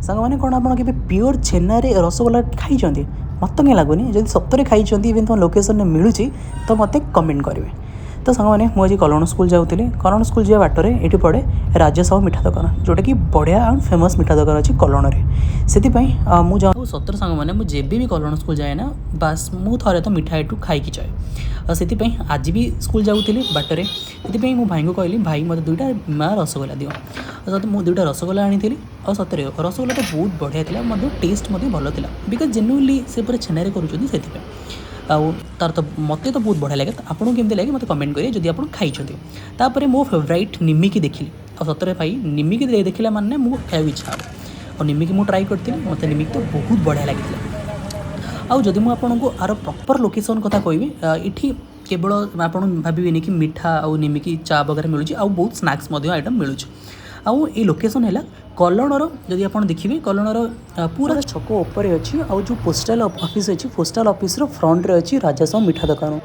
सांग मैंने कौन आप प्योर छेना रसगोल्ला खाई मत क्या लगुनि जब सतरे खाई इवेन तुम लोकेशन मिलूँ तो मत कमेंट करेंगे। तो सांग मैंने मुझे कलण स्कूल जाऊँगी कलण स्कूल जा बाटर ये पड़े राजसाहू मिठा दुकान जोटा कि बढ़िया एंड फेमस मिठा दुकान अच्छी कलण से मुझे सतर सांग मैंने मुझे भी कलण स्कूल जाए ना बास मु थे तो मिठा यू खाई जाए से आज भी स्कूल जाऊँगी बाटर से मो भाई को कहली भाई मत दुईटा रसगोल्ला दियो सत मुझे दुईटा रसगोल्ला आनी और सतरे रसगोल्ला तो बहुत बढ़िया था टेस्ट भल था बिकज जेन्युइनली से पूरा छेना कर तार तो मत तो बहुत बढ़िया लगे आपको केमती लगे मत कमेंट करेंगे जदि आप खाई मो फेवरेट निमिकी देखिली और सतरे भाई निमिकी देखला माने मुझे खाई इच्छा और निमिकी मुझे ट्राई करी मत निमिकी तो बहुत बढ़िया लगी। आउ जदि मुझे आर प्रॉपर लोकेशन कथा कहबी ये केवल आप भावेनि कि मिठा आउ निमिकी चा वगैरह मिलूँ आउ बहुत स्नैक्स आइटम मिलूँ आउ ये लोकेशन है कलणर जदि आप देखिए कलणर पूरा छक ऊपर अच्छी आउ जो पोस्टाल ऑफिस अच्छी पोस्टाल ऑफिस फ्रंट रे अच्छी राजसाहू मिठा दुकान।